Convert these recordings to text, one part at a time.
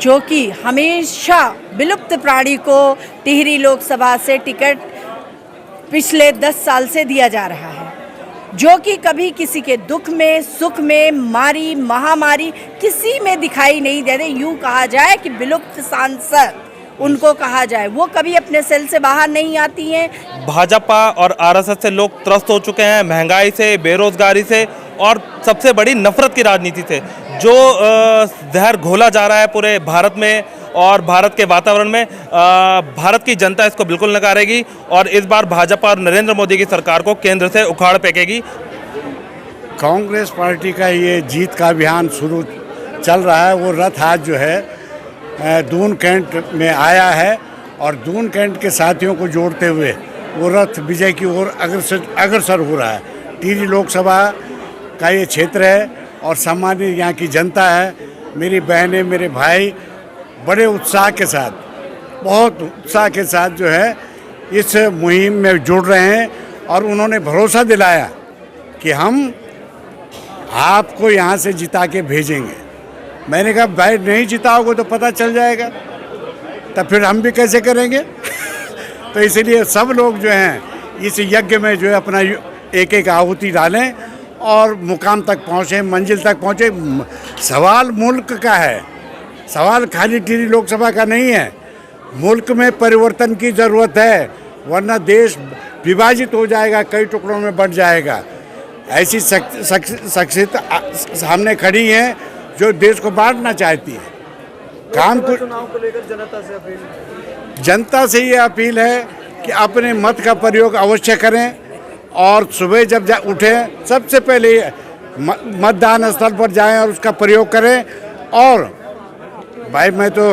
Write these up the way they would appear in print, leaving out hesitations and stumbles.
जो कि हमेशा विलुप्त प्राणी को टिहरी लोकसभा से टिकट पिछले 10 साल से दिया जा रहा है, जो कि कभी किसी के दुख में सुख में मारी महामारी किसी में दिखाई नहीं दे रहे। यूँ कहा जाए कि विलुप्त सांसद उनको कहा जाए, वो कभी अपने सेल से बाहर नहीं आती हैं। भाजपा और आरएसएस से लोग त्रस्त हो चुके हैं, महंगाई से, बेरोजगारी से और सबसे बड़ी नफरत की राजनीति से, जो जहर घोला जा रहा है पूरे भारत में और भारत के वातावरण में। भारत की जनता इसको बिल्कुल नकारेगी और इस बार भाजपा और नरेंद्र मोदी की सरकार को केंद्र से उखाड़ फेंकेगी। कांग्रेस पार्टी का ये जीत का अभियान शुरू चल रहा है। वो रथ आज जो है दून कैंट में आया है और दून कैंट के साथियों को जोड़ते हुए वो रथ विजय की ओर अग्रसर हो रहा है। टिहरी लोकसभा का ये क्षेत्र है और सामान्य यहाँ की जनता है, मेरी बहनें, मेरे भाई बड़े उत्साह के साथ, बहुत उत्साह के साथ जो है इस मुहिम में जुड़ रहे हैं और उन्होंने भरोसा दिलाया कि हम आपको यहाँ से जिता के भेजेंगे। मैंने कहा भाई नहीं जिताओगे तो पता चल जाएगा, तब फिर हम भी कैसे करेंगे। तो इसीलिए सब लोग जो हैं इस यज्ञ में जो है अपना एक एक आहुति डालें और मुकाम तक पहुँचें, मंजिल तक पहुँचे। सवाल मुल्क का है, सवाल खाली टिहरी लोकसभा का नहीं है। मुल्क में परिवर्तन की ज़रूरत है, वरना देश विभाजित हो जाएगा, कई टुकड़ों में बंट जाएगा। ऐसी शख्सियत सामने खड़ी हैं जो देश को बांटना चाहती है। काम को चुनाव को लेकर जनता से ये अपील है कि अपने मत का प्रयोग अवश्य करें और सुबह जब उठें सबसे पहले मतदान स्थल पर जाएं और उसका प्रयोग करें। और भाई मैं तो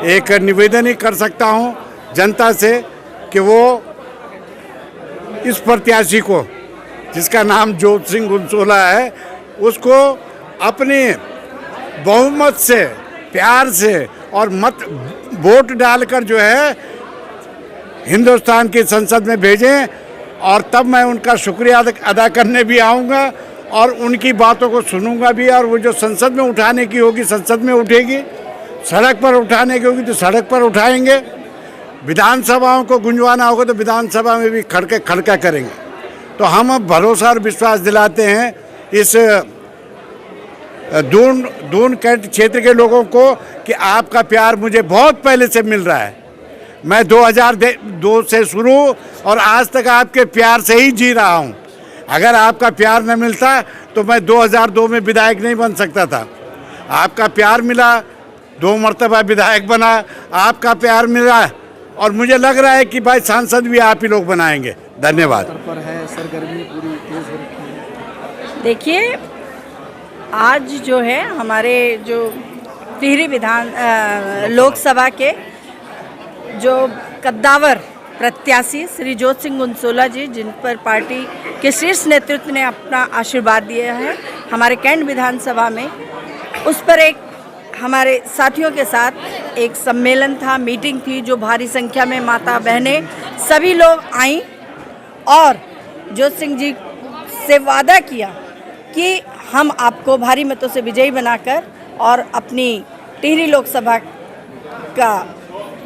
एक निवेदन ही कर सकता हूं जनता से कि वो इस प्रत्याशी को, जिसका नाम जोत सिंह गुनसोला है, उसको अपने बहुमत से, प्यार से और मत वोट डालकर जो है हिंदुस्तान की संसद में भेजें। और तब मैं उनका शुक्रिया अदा करने भी आऊँगा और उनकी बातों को सुनूंगा भी। और वो जो संसद में उठाने की होगी संसद में उठेगी, सड़क पर उठाने की होगी तो सड़क पर उठाएंगे, विधानसभाओं को गुंजवाना होगा तो विधानसभा में भी खड़का करेंगे। तो हम अब भरोसा और विश्वास दिलाते हैं इस दून कैंट क्षेत्र के लोगों को कि आपका प्यार मुझे बहुत पहले से मिल रहा है। मैं 2002 से शुरू और आज तक आपके प्यार से ही जी रहा हूं। अगर आपका प्यार न मिलता तो मैं 2002 में विधायक नहीं बन सकता था। आपका प्यार मिला, 2 मरतबा विधायक बना, आपका प्यार मिला और मुझे लग रहा है कि भाई सांसद भी आप ही लोग बनाएंगे। धन्यवाद। पर है सरगर्मी पूरी तेज हो रखी है। देखिए, आज जो है हमारे जो टिहरी लोकसभा के जो कद्दावर प्रत्याशी श्री जोत सिंह गुनसोला जी, जिन पर पार्टी के शीर्ष नेतृत्व ने अपना आशीर्वाद दिया है हमारे कैंट विधानसभा में, उस पर एक हमारे साथियों के साथ एक सम्मेलन था, मीटिंग थी, जो भारी संख्या में माता बहनें सभी लोग आईं और जोत सिंह जी से वादा किया कि हम आपको भारी मतों से विजयी बनाकर और अपनी टिहरी लोकसभा का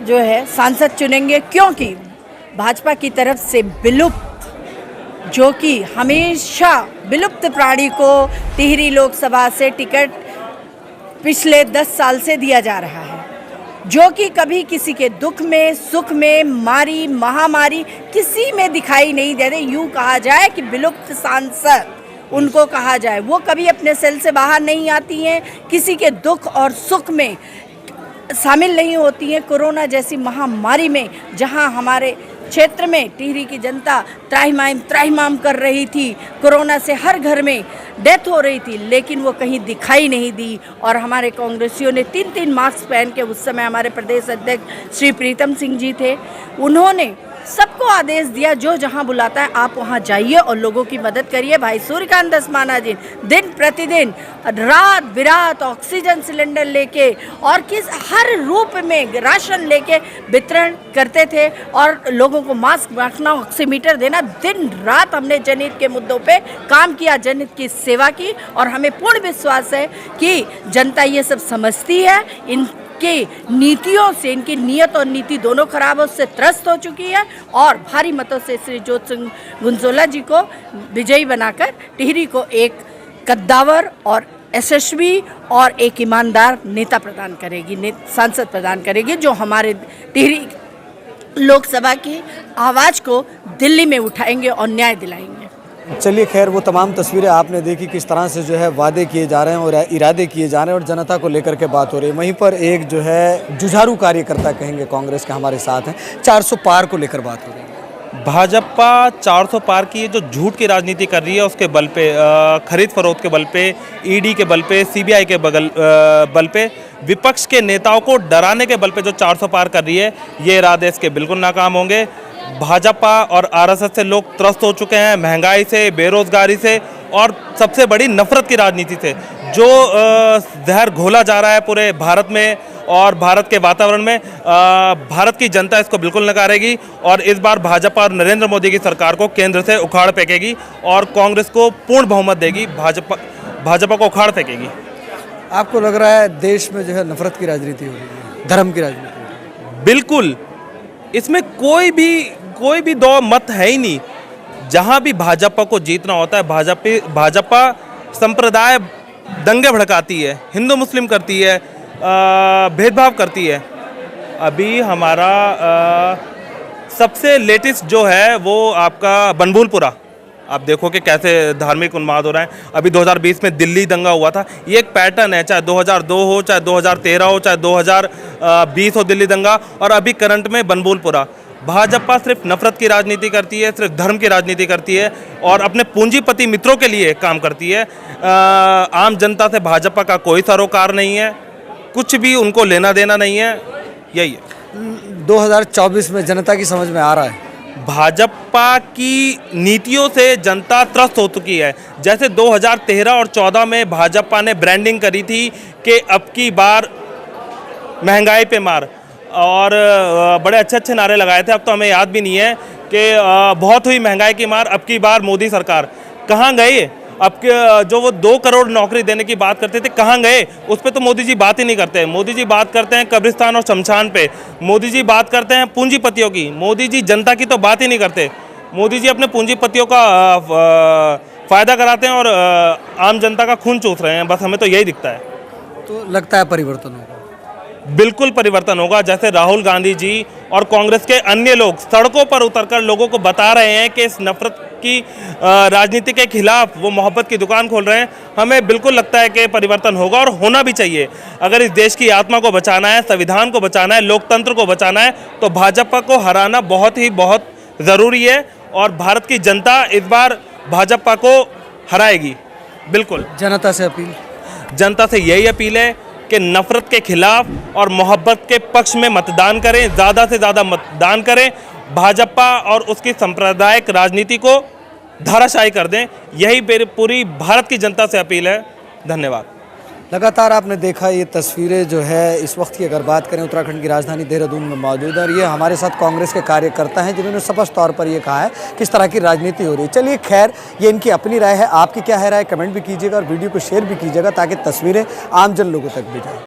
जो है सांसद चुनेंगे, क्योंकि भाजपा की तरफ से विलुप्त, जो कि हमेशा विलुप्त प्राणी को टिहरी लोकसभा से टिकट पिछले 10 साल से दिया जा रहा है, जो कि कभी किसी के दुख में सुख में मारी महामारी किसी में दिखाई नहीं दे रहे। यूँ कहा जाए कि विलुप्त सांसद उनको कहा जाए, वो कभी अपने सेल से बाहर नहीं आती हैं, किसी के दुख और सुख में शामिल नहीं होती हैं। कोरोना जैसी महामारी में जहां हमारे क्षेत्र में टिहरी की जनता त्राहिमाम कर रही थी, कोरोना से हर घर में डेथ हो रही थी, लेकिन वो कहीं दिखाई नहीं दी। और हमारे कांग्रेसियों ने 3-3 मास्क पहन के, उस समय हमारे प्रदेश अध्यक्ष श्री प्रीतम सिंह जी थे, उन्होंने सबको आदेश दिया जो जहां बुलाता है आप वहां जाइए और लोगों की मदद करिए। भाई सूर्यकांत धस्माना जी दिन प्रतिदिन रात बिरात ऑक्सीजन सिलेंडर लेके और हर रूप में राशन लेके वितरण करते थे और लोगों को मास्क बांटना, ऑक्सीमीटर देना, दिन रात हमने जनहित के मुद्दों पे काम किया, जनहित की सेवा की और हमें पूर्ण विश्वास है कि जनता ये सब समझती है। इन इनके नीतियों से, इनकी नीयत और नीति दोनों खराब है, उससे त्रस्त हो चुकी है और भारी मतों से श्री जोत सिंह गुंजोला जी को विजयी बनाकर टिहरी को एक कद्दावर और यशस्वी और एक ईमानदार नेता प्रदान करेगी, सांसद प्रदान करेगी, जो हमारे टिहरी लोकसभा की आवाज़ को दिल्ली में उठाएंगे और न्याय दिलाएंगे। चलिए खैर, वो तमाम तस्वीरें आपने देखी किस तरह से जो है वादे किए जा रहे हैं और इरादे किए जा रहे हैं और जनता को लेकर के बात हो रही है। वहीं पर एक जो है जुझारू कार्यकर्ता कहेंगे कांग्रेस के हमारे साथ हैं, 400 पार को लेकर बात हो रही है। भाजपा 400 पार की जो झूठ की राजनीति कर रही है उसके बल पे, खरीद फरोख्त के बल पे, ईडी के बल पे, सीबीआई के बल पे, विपक्ष के नेताओं को डराने के बल पे जो 400 पार कर रही है, ये इरादे इसके बिल्कुल नाकाम होंगे। भाजपा और आरएसएस से लोग त्रस्त हो चुके हैं, महंगाई से, बेरोजगारी से और सबसे बड़ी नफरत की राजनीति से। जो जहर घोला जा रहा है पूरे भारत में और भारत के वातावरण में, भारत की जनता इसको बिल्कुल नकारेगी और इस बार भाजपा और नरेंद्र मोदी की सरकार को केंद्र से उखाड़ फेंकेगी और कांग्रेस को पूर्ण बहुमत देगी, भाजपा को उखाड़ फेंकेगी। आपको लग रहा है देश में जो है नफरत की राजनीति हो रही है, धर्म की राजनीति हो रही है? बिल्कुल, इसमें कोई भी दो मत है ही नहीं। जहां भी भाजपा को जीतना होता है, भाजपा संप्रदाय दंगे भड़काती है, हिंदू मुस्लिम करती है, भेदभाव करती है। अभी हमारा सबसे लेटेस्ट जो है वो आपका बनभूलपुरा, आप देखो कि कैसे धार्मिक उन्माद हो रहा है। अभी 2020 में दिल्ली दंगा हुआ था, ये एक पैटर्न है, चाहे 2002 हो, चाहे 2013 हो, चाहे 2020 हो दिल्ली दंगा, और अभी करंट में बनभूलपुरा। भाजपा सिर्फ नफरत की राजनीति करती है, सिर्फ धर्म की राजनीति करती है और अपने पूंजीपति मित्रों के लिए काम करती है। आम जनता से भाजपा का कोई सरोकार नहीं है, कुछ भी उनको लेना देना नहीं है, यही है। 2024 में जनता की समझ में आ रहा है, भाजपा की नीतियों से जनता त्रस्त हो चुकी है। जैसे 2013 और 14 में भाजपा ने ब्रांडिंग करी थी कि अब की बार महंगाई पे मार, और बड़े अच्छे अच्छे नारे लगाए थे, अब तो हमें याद भी नहीं है कि बहुत हुई महंगाई की मार, अब की बार मोदी सरकार। कहाँ गए? अब के जो वो 2 करोड़ नौकरी देने की बात करते थे, कहाँ गए? उस पर तो मोदी जी बात ही नहीं करते। मोदी जी बात करते हैं कब्रिस्तान और शमशान पे, मोदी जी बात करते हैं पूंजीपतियों की, मोदी जी जनता की तो बात ही नहीं करते। मोदी जी अपने पूंजीपतियों का फ़ायदा कराते हैं और आम जनता का खून चूस रहे हैं, बस हमें तो यही दिखता है। तो लगता है परिवर्तन होगा? बिल्कुल परिवर्तन होगा। जैसे राहुल गांधी जी और कांग्रेस के अन्य लोग सड़कों पर उतरकर लोगों को बता रहे हैं कि इस नफरत की राजनीति के खिलाफ वो मोहब्बत की दुकान खोल रहे हैं, हमें बिल्कुल लगता है कि परिवर्तन होगा और होना भी चाहिए। अगर इस देश की आत्मा को बचाना है, संविधान को बचाना है, लोकतंत्र को बचाना है, तो भाजपा को हराना बहुत ज़रूरी है और भारत की जनता इस बार भाजपा को हराएगी। बिल्कुल। जनता से अपील? जनता से यही अपील है कि नफरत के खिलाफ और मोहब्बत के पक्ष में मतदान करें, ज़्यादा से ज़्यादा मतदान करें, भाजपा और उसकी सांप्रदायिक राजनीति को धाराशायी कर दें, यही मेरी पूरी भारत की जनता से अपील है। धन्यवाद। लगातार आपने देखा ये तस्वीरें जो है इस वक्त की अगर बात करें उत्तराखंड की राजधानी देहरादून में मौजूद है और ये हमारे साथ कांग्रेस के कार्यकर्ता हैं जिन्होंने स्पष्ट तौर पर ये कहा है किस तरह की राजनीति हो रही है। चलिए खैर, ये इनकी अपनी राय है, आपकी क्या है राय, कमेंट भी कीजिएगा और वीडियो को शेयर भी कीजिएगा ताकि तस्वीरें आम जन लोगों तक भी जाए।